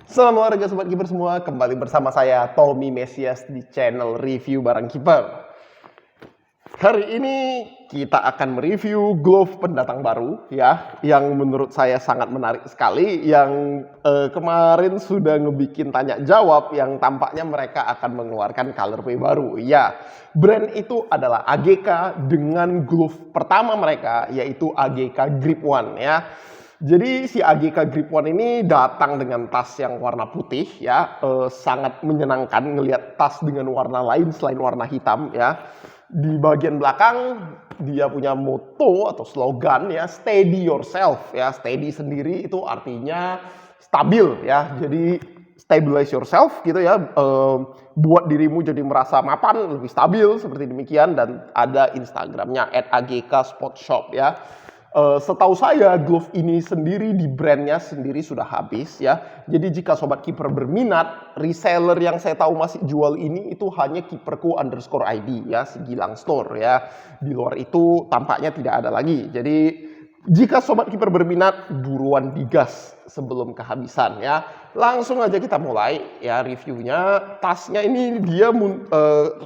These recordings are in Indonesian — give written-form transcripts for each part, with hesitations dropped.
Selamat olahraga sobat kiper semua, kembali bersama saya Tommy Mesias di channel review barang kiper. Hari ini kita akan mereview glove pendatang baru ya, yang menurut saya sangat menarik sekali, yang kemarin sudah ngebikin tanya jawab, yang tampaknya mereka akan mengeluarkan colorway baru. Ya, brand itu adalah AGK dengan glove pertama mereka, yaitu AGK Grip One ya. Jadi si AGK Grip One ini datang dengan tas yang warna putih ya, sangat menyenangkan ngelihat tas dengan warna lain selain warna hitam ya. Di bagian belakang dia punya moto atau slogan ya, steady yourself ya. Steady sendiri itu artinya stabil ya. Jadi stabilize yourself gitu ya, buat dirimu jadi merasa mapan, lebih stabil seperti demikian. Dan ada Instagramnya @agksportshop ya. Setahu saya glove ini sendiri di brandnya sendiri sudah habis ya. Jadi jika sobat kiper berminat, reseller yang saya tahu masih jual ini itu hanya kiperku_id ya, si Gilang Store ya. Di luar itu tampaknya tidak ada lagi. Jadi jika sobat kiper berminat, buruan digas sebelum kehabisan ya. Langsung aja kita mulai ya reviewnya. Tasnya ini dia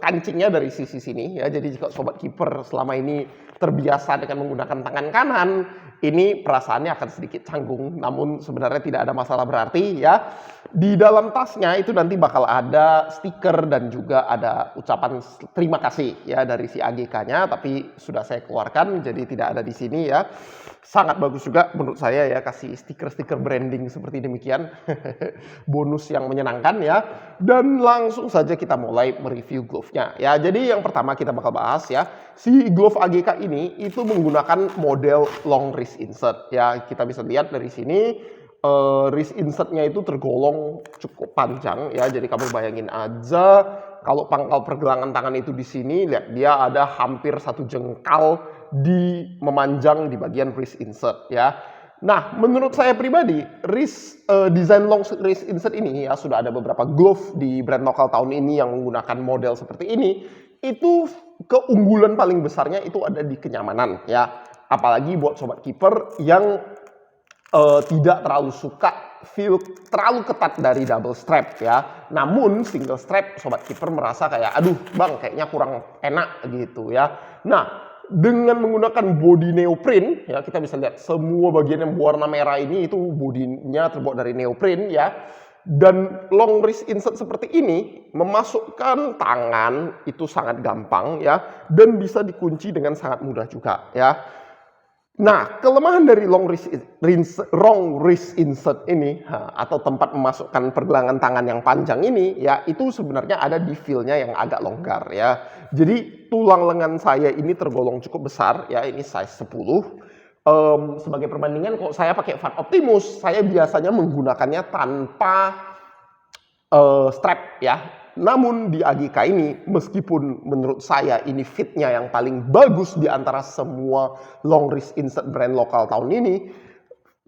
kancingnya dari sisi sini ya. Jadi jika sobat kiper selama ini terbiasa dengan menggunakan tangan kanan, ini perasaannya akan sedikit canggung, namun sebenarnya tidak ada masalah berarti ya. Di dalam tasnya itu nanti bakal ada stiker dan juga ada ucapan terima kasih ya dari si AGK-nya, tapi sudah saya keluarkan jadi tidak ada di sini ya. Sangat bagus juga menurut saya ya, kasih stiker-stiker branding seperti demikian. Bonus yang menyenangkan ya. Dan langsung saja kita mulai mereview glove-nya ya. Jadi yang pertama kita bakal bahas ya, si glove AGK ini itu menggunakan model long wrist insert ya. Kita bisa lihat dari sini wrist insert-nya itu tergolong cukup panjang ya. Jadi kamu bayangin aja kalau pangkal pergelangan tangan itu di sini, lihat dia ada hampir 1 jengkal di memanjang di bagian wrist insert ya. Nah, menurut saya pribadi, desain long wrist insert ini ya, sudah ada beberapa glove di brand lokal tahun ini yang menggunakan model seperti ini. Itu keunggulan paling besarnya itu ada di kenyamanan ya. Apalagi buat sobat kiper yang tidak terlalu suka feel terlalu ketat dari double strap ya. Namun single strap sobat kiper merasa kayak aduh bang kayaknya kurang enak gitu ya. Nah, dengan menggunakan body neoprene ya, kita bisa lihat semua bagian yang berwarna merah ini itu bodinya terbuat dari neoprene ya. Dan long wrist insert seperti ini memasukkan tangan itu sangat gampang ya, dan bisa dikunci dengan sangat mudah juga ya. Nah, kelemahan dari long wrist insert ini atau tempat memasukkan pergelangan tangan yang panjang ini ya, itu sebenarnya ada di feel-nya yang agak longgar ya. Jadi tulang lengan saya ini tergolong cukup besar ya, ini size 10. Sebagai perbandingan kalau saya pakai Fat Optimus, saya biasanya menggunakannya tanpa strap ya. Namun di AGK ini, meskipun menurut saya ini fitnya yang paling bagus di antara semua long wrist insert brand lokal tahun ini,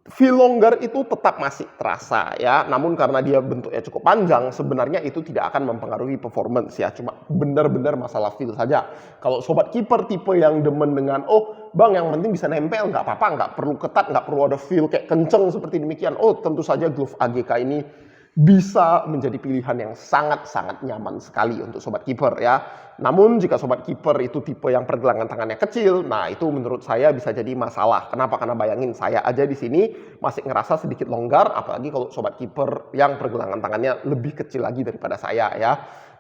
feel longgar itu tetap masih terasa ya. Namun karena dia bentuknya cukup panjang, sebenarnya itu tidak akan mempengaruhi performance ya. Cuma benar-benar masalah feel saja. Kalau sobat kiper tipe yang demen dengan, oh bang yang penting bisa nempel, nggak apa-apa, nggak perlu ketat, nggak perlu ada feel kayak kenceng seperti demikian. Oh tentu saja glove AGK ini bisa menjadi pilihan yang sangat-sangat nyaman sekali untuk sobat kiper ya. Namun jika sobat kiper itu tipe yang pergelangan tangannya kecil, nah itu menurut saya bisa jadi masalah. Kenapa? Karena bayangin saya aja di sini masih ngerasa sedikit longgar, apalagi kalau sobat kiper yang pergelangan tangannya lebih kecil lagi daripada saya ya.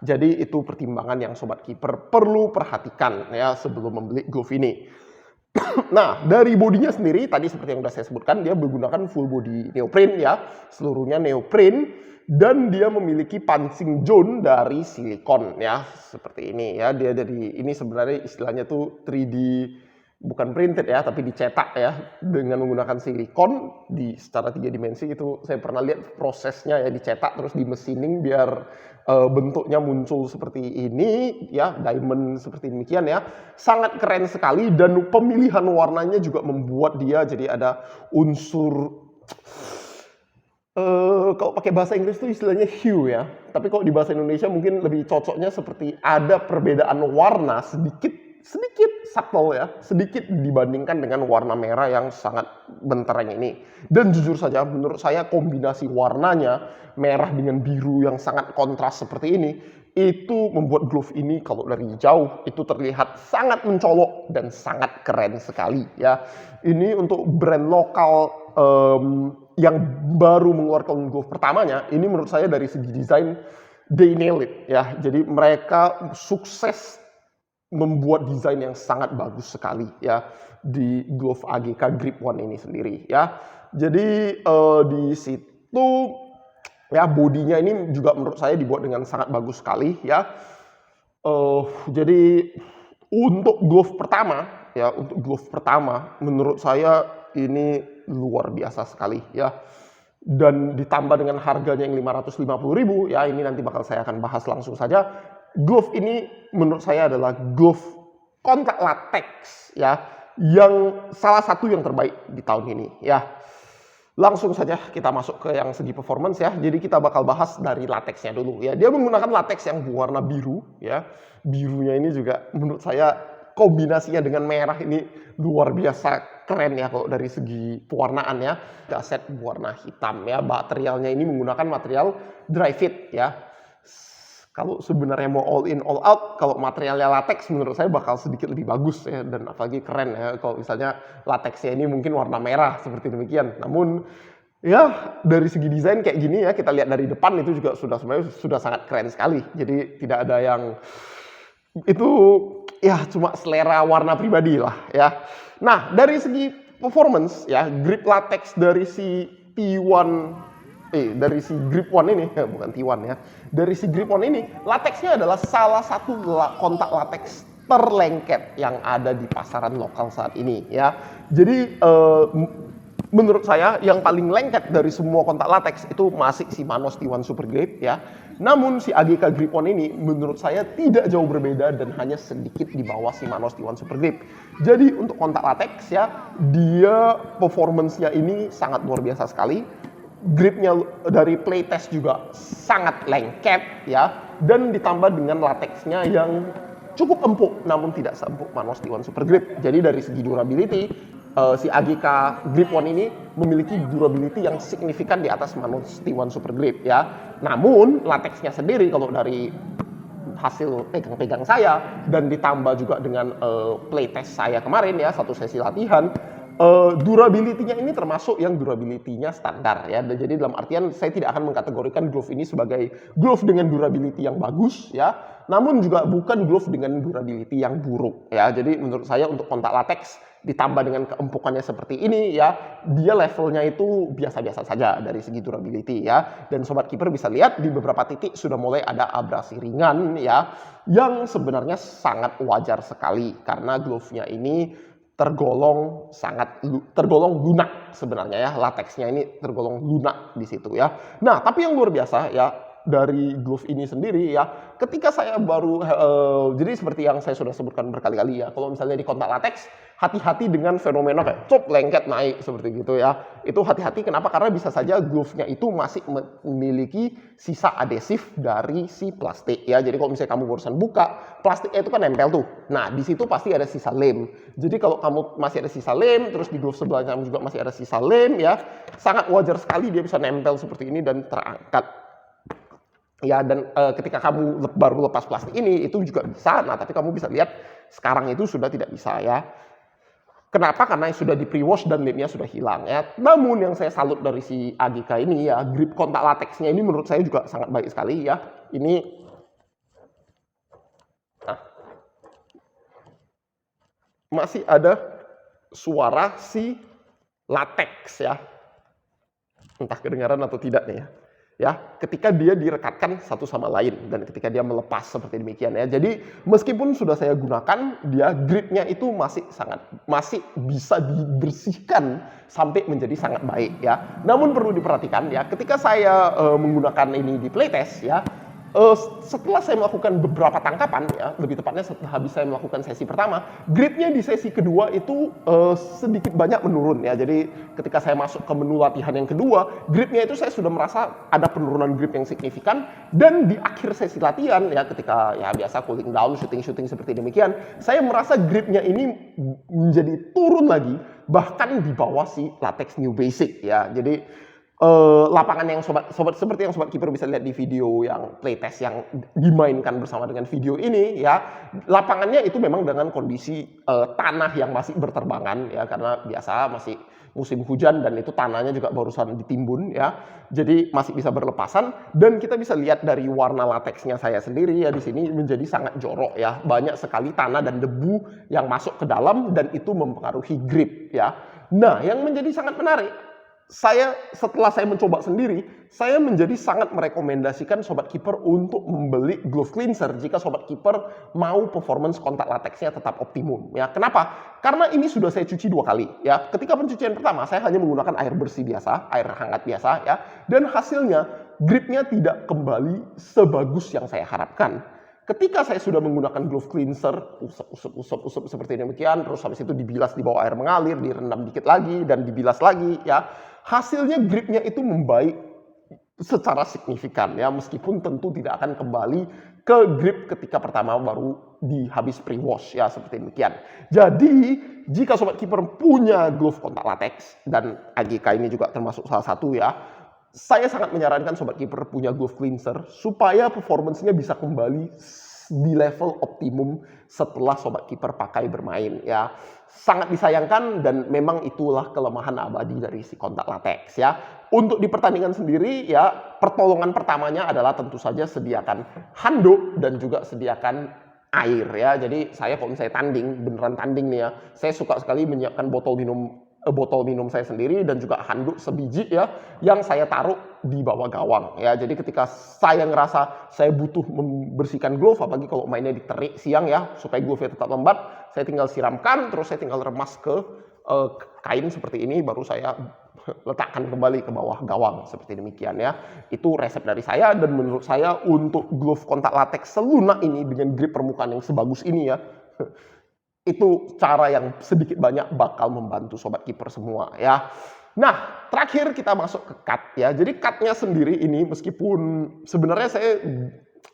Jadi itu pertimbangan yang sobat kiper perlu perhatikan ya sebelum membeli glove ini. Nah, dari bodinya sendiri tadi seperti yang sudah saya sebutkan, dia menggunakan full body neoprene ya, seluruhnya neoprene, dan dia memiliki punching zone dari silikon ya, seperti ini ya. Dia dari ini sebenarnya istilahnya tuh 3D, bukan printed ya, tapi dicetak ya dengan menggunakan silikon di secara 3 dimensi. Itu saya pernah lihat prosesnya ya, dicetak terus di machining biar bentuknya muncul seperti ini ya, diamond seperti demikian ya. Sangat keren sekali, dan pemilihan warnanya juga membuat dia jadi ada unsur kalau pakai bahasa Inggris itu istilahnya hue ya, tapi kalau di bahasa Indonesia mungkin lebih cocoknya seperti ada perbedaan warna sedikit sedikit subtle ya, sedikit dibandingkan dengan warna merah yang sangat bentereng ini. Dan jujur saja menurut saya kombinasi warnanya merah dengan biru yang sangat kontras seperti ini itu membuat glove ini kalau dari jauh itu terlihat sangat mencolok dan sangat keren sekali ya. Ini untuk brand lokal yang baru mengeluarkan glove pertamanya, ini menurut saya dari segi desain they nail it ya. Jadi mereka sukses membuat desain yang sangat bagus sekali ya di glove AGK Grip One ini sendiri ya. Jadi di situ ya bodinya ini juga menurut saya dibuat dengan sangat bagus sekali ya. Jadi untuk glove pertama menurut saya ini luar biasa sekali ya. Dan ditambah dengan harganya yang 550.000 ya, ini nanti bakal saya akan bahas langsung saja. Glove ini menurut saya adalah glove kontak latex ya, yang salah satu yang terbaik di tahun ini ya. Langsung saja kita masuk ke yang segi performance ya. Jadi kita bakal bahas dari latexnya dulu ya. Dia menggunakan latex yang berwarna biru ya. Birunya ini juga menurut saya kombinasinya dengan merah ini luar biasa keren ya kalau dari segi pewarnaan ya. Gaset berwarna hitam ya. Materialnya ini menggunakan material dry fit ya. Kalau sebenarnya mau all in all out, kalau materialnya latex menurut saya bakal sedikit lebih bagus ya, dan apalagi keren ya kalau misalnya latexnya ini mungkin warna merah seperti demikian. Namun ya dari segi desain kayak gini ya, kita lihat dari depan itu juga sebenarnya sudah sangat keren sekali. Jadi tidak ada yang itu ya cuma selera warna pribadi lah ya. Nah dari segi performance ya, grip latex dari si dari si Grip One ini, bukan T1 ya, dari si Grip One ini, latexnya adalah salah satu kontak latex terlengket yang ada di pasaran lokal saat ini ya. Jadi menurut saya yang paling lengket dari semua kontak latex itu masih si Manos T1 Super Grip ya. Namun si AGK Grip One ini menurut saya tidak jauh berbeda dan hanya sedikit di bawah si Manos T1 Super Grip. Jadi untuk kontak latex ya, dia performance-nya ini sangat luar biasa sekali. Gripnya dari playtest juga sangat lengket ya, dan ditambah dengan latexnya yang cukup empuk namun tidak seempuk Manos T1 Super Grip. Jadi dari segi durability si AGK Grip One ini memiliki durability yang signifikan di atas Manos T1 Super Grip ya. Namun latexnya sendiri kalau dari hasil pegang-pegang saya dan ditambah juga dengan playtest saya kemarin ya, satu sesi latihan, durability-nya ini termasuk yang durability-nya standar ya. Jadi dalam artian saya tidak akan mengkategorikan glove ini sebagai glove dengan durability yang bagus ya, namun juga bukan glove dengan durability yang buruk ya. Jadi menurut saya untuk kontak latex ditambah dengan keempukannya seperti ini ya, dia levelnya itu biasa-biasa saja dari segi durability ya. Dan sobat keeper bisa lihat di beberapa titik sudah mulai ada abrasi ringan ya, yang sebenarnya sangat wajar sekali karena glove-nya ini tergolong lunak sebenarnya ya, latexnya ini tergolong lunak di situ ya. Nah, tapi yang luar biasa ya dari glove ini sendiri ya, ketika saya baru jadi seperti yang saya sudah sebutkan berkali-kali ya, kalau misalnya di kontak latex hati-hati dengan fenomena kayak cop lengket naik seperti gitu ya. Itu hati-hati kenapa? Karena bisa saja glove-nya itu masih memiliki sisa adesif dari si plastik ya. Jadi kalau misalnya kamu barusan buka, plastiknya itu kan nempel tuh. Nah, di situ pasti ada sisa lem. Jadi kalau kamu masih ada sisa lem, terus di glove sebelahnya kamu juga masih ada sisa lem ya, sangat wajar sekali dia bisa nempel seperti ini dan terangkat. Ya, dan ketika kamu baru lepas plastik ini, itu juga bisa. Nah, tapi kamu bisa lihat sekarang itu sudah tidak bisa ya. Kenapa? Karena sudah di pre-wash dan lemnya sudah hilang ya. Namun yang saya salut dari si AGK ini ya, grip kontak latexnya ini menurut saya juga sangat baik sekali ya. Ini masih ada suara si latex ya. Entah kedengaran atau tidak nih ya. Ya, ketika dia direkatkan satu sama lain dan ketika dia melepas seperti demikian ya. Jadi meskipun sudah saya gunakan, dia gripnya itu masih bisa dibersihkan sampai menjadi sangat baik ya. Namun perlu diperhatikan ya, ketika saya menggunakan ini di playtest ya, Setelah saya melakukan beberapa tangkapan, ya, lebih tepatnya setelah habis saya melakukan sesi pertama, gripnya di sesi kedua itu sedikit banyak menurun ya. Jadi ketika saya masuk ke menu latihan yang kedua, gripnya itu saya sudah merasa ada penurunan grip yang signifikan. Dan di akhir sesi latihan ya, ketika ya biasa cooling down, shooting seperti demikian, saya merasa gripnya ini menjadi turun lagi, bahkan di bawah si latex new basic ya. Jadi lapangan yang seperti yang sobat kiper bisa lihat di video yang playtest yang dimainkan bersama dengan video ini ya, lapangannya itu memang dengan kondisi tanah yang masih berterbangan ya, karena biasa masih musim hujan dan itu tanahnya juga barusan ditimbun ya, jadi masih bisa berlepasan. Dan kita bisa lihat dari warna lateksnya saya sendiri ya, di sini menjadi sangat jorok ya, banyak sekali tanah dan debu yang masuk ke dalam dan itu mempengaruhi grip ya. Nah, yang menjadi sangat menarik, setelah saya mencoba sendiri, saya menjadi sangat merekomendasikan sobat kiper untuk membeli glove cleanser jika sobat kiper mau performance kontak lateksnya tetap optimum ya. Kenapa? Karena ini sudah saya cuci 2 kali ya. Ketika pencucian pertama saya hanya menggunakan air bersih biasa, air hangat biasa ya, dan hasilnya gripnya tidak kembali sebagus yang saya harapkan. Ketika saya sudah menggunakan glove cleanser, usap seperti demikian, terus habis itu dibilas di bawah air mengalir, direndam dikit lagi, dan dibilas lagi, ya, hasilnya gripnya itu membaik secara signifikan, ya, meskipun tentu tidak akan kembali ke grip ketika pertama baru habis pre-wash, ya, seperti demikian. Jadi, jika sobat kiper punya glove kontak latex, dan AGK ini juga termasuk salah satu, ya, saya sangat menyarankan sobat kiper punya glove cleanser supaya performance-nya bisa kembali di level optimum setelah sobat kiper pakai bermain ya. Sangat disayangkan dan memang itulah kelemahan abadi dari si kontak latex ya. Untuk di pertandingan sendiri ya, pertolongan pertamanya adalah tentu saja sediakan handuk dan juga sediakan air ya. Jadi saya kalau misalnya beneran tanding nih ya, saya suka sekali menyiapkan botol minum saya sendiri dan juga handuk sebiji ya, yang saya taruh di bawah gawang ya. Jadi ketika saya ngerasa saya butuh membersihkan glove, apalagi kalau mainnya di terik siang ya, supaya glove-nya tetap lembat, saya tinggal siramkan, terus saya tinggal remas ke kain seperti ini, baru saya letakkan kembali ke bawah gawang seperti demikian ya. Itu resep dari saya, dan menurut saya untuk glove kontak latex selunak ini dengan grip permukaan yang sebagus ini ya, itu cara yang sedikit banyak bakal membantu sobat kiper semua ya. Nah, terakhir kita masuk ke cut ya. Jadi cutnya sendiri ini meskipun sebenarnya saya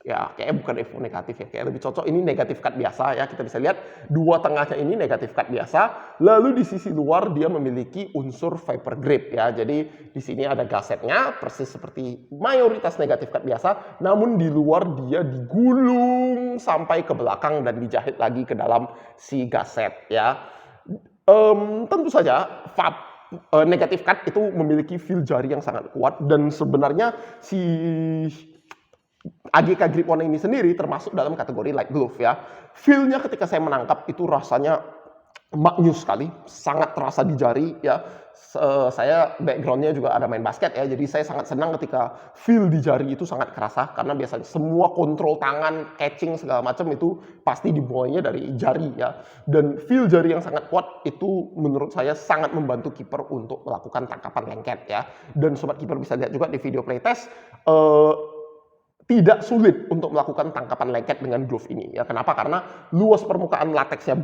ya kayaknya bukan Evo negatif ya, kayak lebih cocok ini negatif cut biasa ya. Kita bisa lihat dua tengahnya ini negatif cut biasa, lalu di sisi luar dia memiliki unsur vapor grip ya. Jadi di sini ada gasetnya persis seperti mayoritas negatif cut biasa, namun di luar dia digulung sampai ke belakang dan dijahit lagi ke dalam si gaset ya. Tentu saja negatif cut itu memiliki feel jari yang sangat kuat, dan sebenarnya si AGK Grip One ini sendiri termasuk dalam kategori light glove ya. Feel-nya ketika saya menangkap itu rasanya maknyus sekali, sangat terasa di jari ya. Saya background-nya juga ada main basket ya, jadi saya sangat senang ketika feel di jari itu sangat kerasa, karena biasanya semua kontrol tangan, catching segala macam itu pasti dimulainya dari jari ya. Dan feel jari yang sangat kuat itu menurut saya sangat membantu kiper untuk melakukan tangkapan lengket ya. Dan sobat kiper bisa lihat juga di video playtest, tidak sulit untuk melakukan tangkapan lengket dengan glove ini ya. Kenapa? Karena luas permukaan lateksnya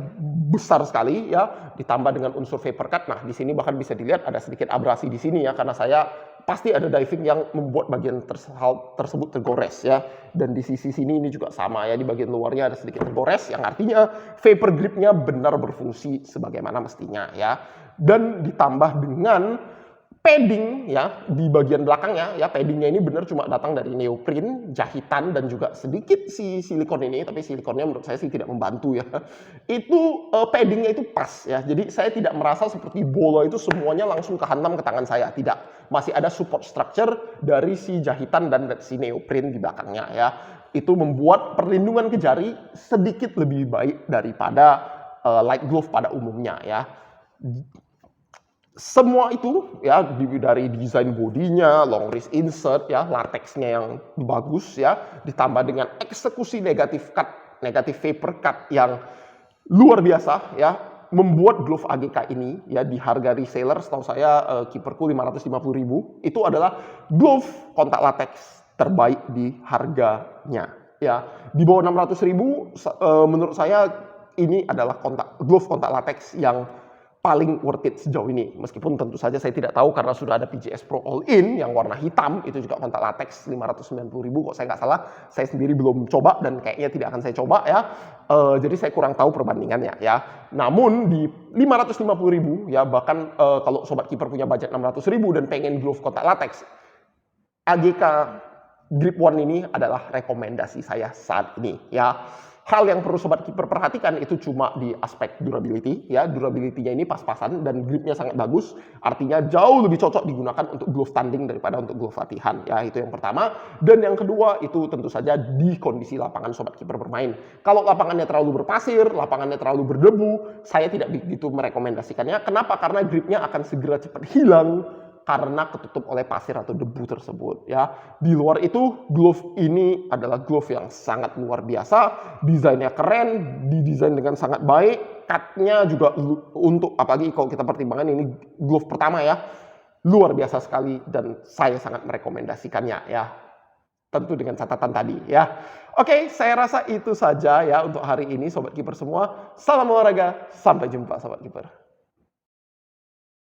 besar sekali ya, ditambah dengan unsur vapor cut. Nah, di sini bahkan bisa dilihat ada sedikit abrasi di sini ya, karena saya pasti ada diving yang membuat bagian tersebut tergores ya. Dan di sisi sini ini juga sama ya, di bagian luarnya ada sedikit tergores, yang artinya vapor gripnya benar berfungsi sebagaimana mestinya ya. Dan ditambah dengan padding ya di bagian belakangnya ya, paddingnya ini benar cuma datang dari neoprene, jahitan, dan juga sedikit si silikon ini, tapi silikonnya menurut saya sih tidak membantu ya. Itu paddingnya itu pas ya, jadi saya tidak merasa seperti bola itu semuanya langsung kehantam ke tangan saya, tidak. Masih ada support structure dari si jahitan dan si neoprene di belakangnya ya. Itu membuat perlindungan ke jari sedikit lebih baik daripada light glove pada umumnya ya. Semua itu ya, dari desain bodinya, long wrist insert ya, latexnya yang bagus ya, ditambah dengan eksekusi negatif vapor cut yang luar biasa ya, membuat glove AGK ini ya di harga reseller setahu saya kiperku 550.000 itu adalah glove kontak latex terbaik di harganya. Ya, di bawah 600.000 menurut saya ini adalah glove kontak latex yang paling worth it sejauh ini. Meskipun tentu saja saya tidak tahu karena sudah ada PGS Pro All-in yang warna hitam, itu juga kontak latex 590.000 kok saya nggak salah. Saya sendiri belum coba dan kayaknya tidak akan saya coba ya. Jadi saya kurang tahu perbandingannya ya. Namun di 550.000 ya, bahkan kalau sobat kiper punya budget 600.000 dan pengen glove kontak latex, AGK Grip One ini adalah rekomendasi saya saat ini ya. Hal yang perlu sobat kiper perhatikan itu cuma di aspek durability ya. Durability-nya ini pas-pasan dan gripnya sangat bagus. Artinya jauh lebih cocok digunakan untuk glove tanding daripada untuk glove latihan ya. Itu yang pertama. Dan yang kedua itu tentu saja di kondisi lapangan sobat kiper bermain. Kalau lapangannya terlalu berpasir, lapangannya terlalu berdebu, saya tidak begitu merekomendasikannya. Kenapa? Karena gripnya akan segera cepat hilang karena ketutup oleh pasir atau debu tersebut ya. Di luar itu, glove ini adalah glove yang sangat luar biasa, desainnya keren, didesain dengan sangat baik, cutnya juga untuk, apalagi kalau kita pertimbangkan ini glove pertama ya, luar biasa sekali dan saya sangat merekomendasikannya ya. Tentu dengan catatan tadi ya. Oke, saya rasa itu saja ya untuk hari ini sobat kiper semua. Salam olahraga, sampai jumpa sobat kiper.